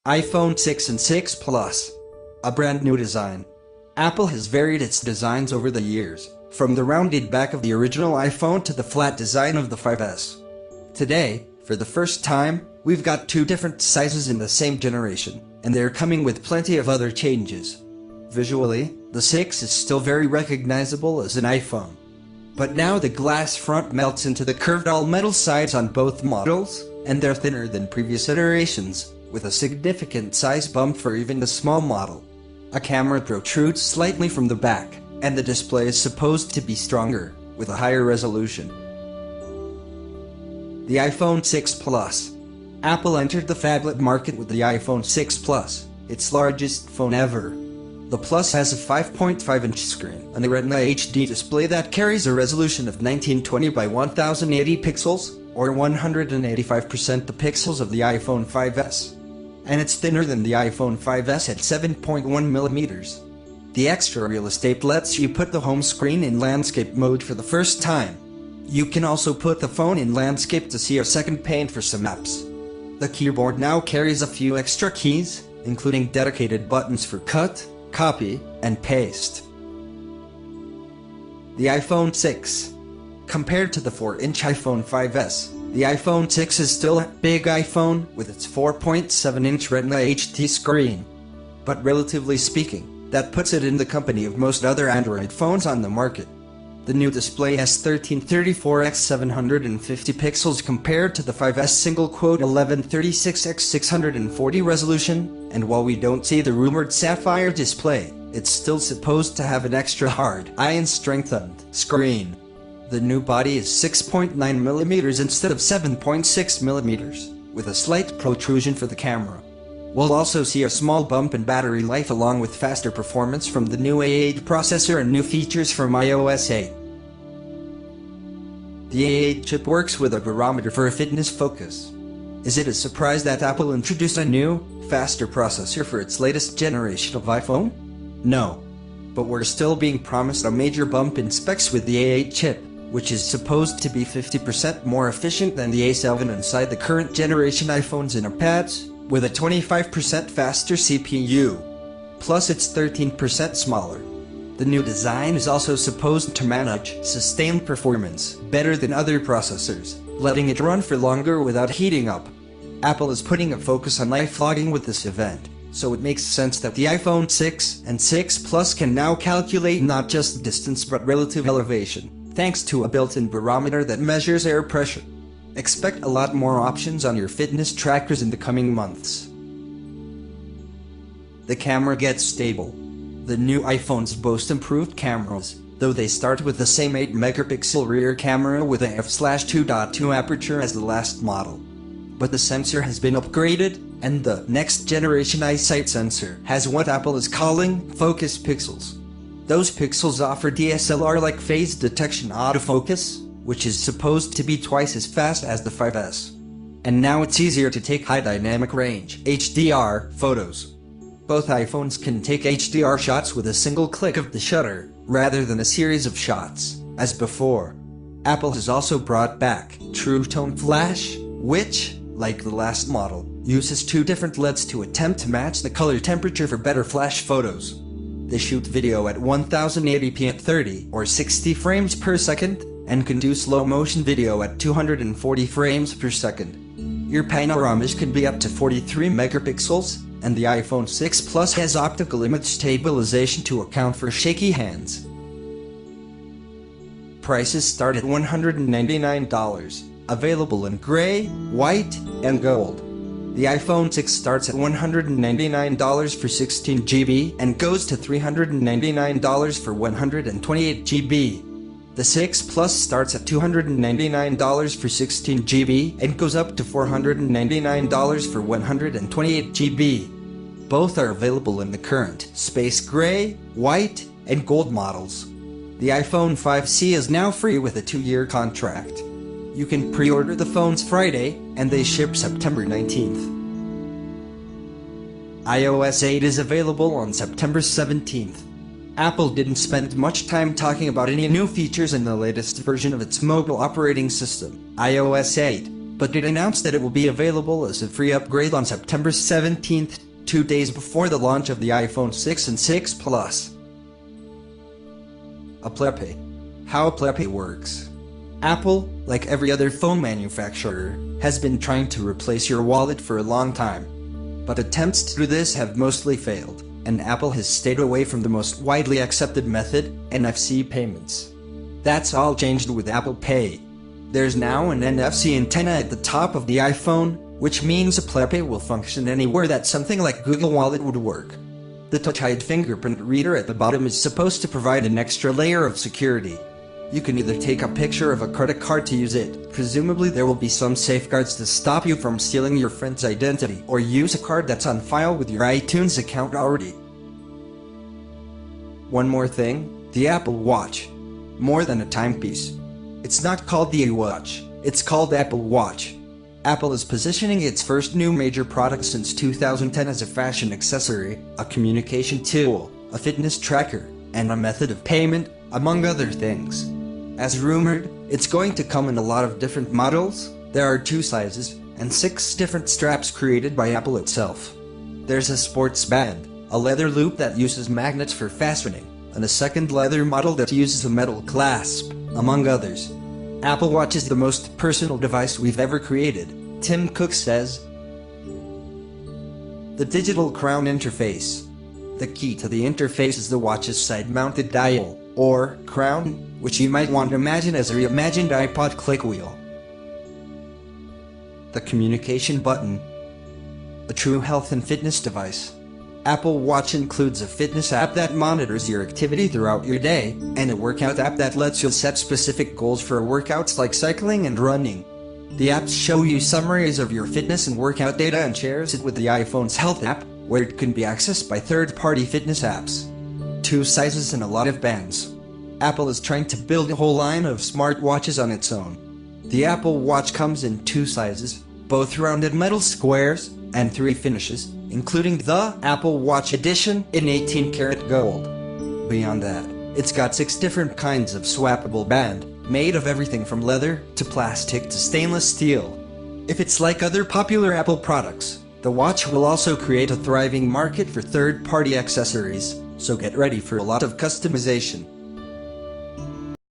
iPhone 6 and 6 Plus. A brand new design. Apple has varied its designs over the years, from the rounded back of the original iPhone to the flat design of the 5S. Today, for the first time, we've got two different sizes in the same generation, and they're coming with plenty of other changes. Visually, the 6 is still very recognizable as an iPhone. But now the glass front melts into the curved all-metal sides on both models, and they're thinner than previous iterations, with a significant size bump for even the small model. A camera protrudes slightly from the back, and the display is supposed to be stronger, with a higher resolution. The iPhone 6 Plus. Apple entered the phablet market with the iPhone 6 Plus, its largest phone ever. The Plus has a 5.5-inch screen and a Retina HD display that carries a resolution of 1920 by 1080 pixels, or 185% the pixels of the iPhone 5S. And it's thinner than the iPhone 5S at 7.1 millimeters. The extra real estate lets you put the home screen in landscape mode for the first time. You can also put the phone in landscape to see a second pane for some apps. The keyboard now carries a few extra keys, including dedicated buttons for cut, copy, and paste. The iPhone 6. Compared to the 4-inch iPhone 5S, the iPhone 6 is still a big iPhone with its 4.7-inch Retina HD screen. But relatively speaking, that puts it in the company of most other Android phones on the market. The new display has 1334 x 750 pixels compared to the 5S single-quote 1136 x 640 resolution, and while we don't see the rumored Sapphire display, it's still supposed to have an extra hard iron-strengthened screen. The new body is 6.9mm instead of 7.6mm, with a slight protrusion for the camera. We'll also see a small bump in battery life along with faster performance from the new A8 processor and new features from iOS 8. The A8 chip works with a barometer for a fitness focus. Is it a surprise that Apple introduced a new, faster processor for its latest generation of iPhone? No. But we're still being promised a major bump in specs with the A8 chip, which is supposed to be 50% more efficient than the A7 inside the current generation iPhones and iPads, with a 25% faster CPU. Plus it's 13% smaller. The new design is also supposed to manage sustained performance better than other processors, letting it run for longer without heating up. Apple is putting a focus on live vlogging with this event, so it makes sense that the iPhone 6 and 6 Plus can now calculate not just distance but relative elevation, thanks to a built-in barometer that measures air pressure. Expect a lot more options on your fitness trackers in the coming months. The camera gets stable. The new iPhones boast improved cameras, though they start with the same 8-megapixel rear camera with a f/2.2 aperture as the last model. But the sensor has been upgraded, and the next-generation eyesight sensor has what Apple is calling focus pixels. Those pixels offer DSLR-like phase detection autofocus, which is supposed to be twice as fast as the 5S. And now it's easier to take high dynamic range (HDR) photos. Both iPhones can take HDR shots with a single click of the shutter, rather than a series of shots, as before. Apple has also brought back True Tone Flash, which, like the last model, uses two different LEDs to attempt to match the color temperature for better flash photos. They shoot video at 1080p at 30 or 60 frames per second, and can do slow-motion video at 240 frames per second. Your panoramas can be up to 43 megapixels, and the iPhone 6 Plus has optical image stabilization to account for shaky hands. Prices start at $199, available in gray, white, and gold. The iPhone 6 starts at $199 for 16 GB and goes to $399 for 128 GB. The 6 Plus starts at $299 for 16 GB and goes up to $499 for 128 GB. Both are available in the current Space Gray, White, and Gold models. The iPhone 5C is now free with a 2-year contract. You can pre-order the phones Friday, and they ship September 19th. iOS 8 is available on September 17th. Apple didn't spend much time talking about any new features in the latest version of its mobile operating system, iOS 8. but it announced that it will be available as a free upgrade on September 17th, 2 days before the launch of the iPhone 6 and 6 Plus. Apple Pay. How Apple Pay works. Apple, like every other phone manufacturer, has been trying to replace your wallet for a long time. But attempts to do this have mostly failed, and Apple has stayed away from the most widely accepted method, NFC payments. That's all changed with Apple Pay. There's now an NFC antenna at the top of the iPhone, which means Apple Pay will function anywhere that something like Google Wallet would work. The Touch ID fingerprint reader at the bottom is supposed to provide an extra layer of security. You can either take a picture of a credit card to use it, presumably there will be some safeguards to stop you from stealing your friend's identity, or use a card that's on file with your iTunes account already. One more thing, the Apple Watch. More than a timepiece. It's not called the Watch, it's called Apple Watch. Apple is positioning its first new major product since 2010 as a fashion accessory, a communication tool, a fitness tracker, and a method of payment, among other things. As rumored, it's going to come in a lot of different models. There are 2 sizes, and 6 different straps created by Apple itself. There's a sports band, a leather loop that uses magnets for fastening, and a second leather model that uses a metal clasp, among others. Apple Watch is the most personal device we've ever created, Tim Cook says. The digital crown interface. The key to the interface is the watch's side-mounted dial, or crown, which you might want to imagine as a reimagined iPod click wheel. The communication button. A true health and fitness device. Apple Watch includes a fitness app that monitors your activity throughout your day, and a workout app that lets you set specific goals for workouts like cycling and running. The apps show you summaries of your fitness and workout data and shares it with the iPhone's Health app, where it can be accessed by third-party fitness apps. 2 sizes and a lot of bands. Apple is trying to build a whole line of smartwatches on its own. The Apple Watch comes in 2 sizes, both rounded metal squares, and 3 finishes, including the Apple Watch Edition in 18-karat gold. Beyond that, it's got 6 different kinds of swappable band, made of everything from leather to plastic to stainless steel. If it's like other popular Apple products, the watch will also create a thriving market for third-party accessories, so get ready for a lot of customization.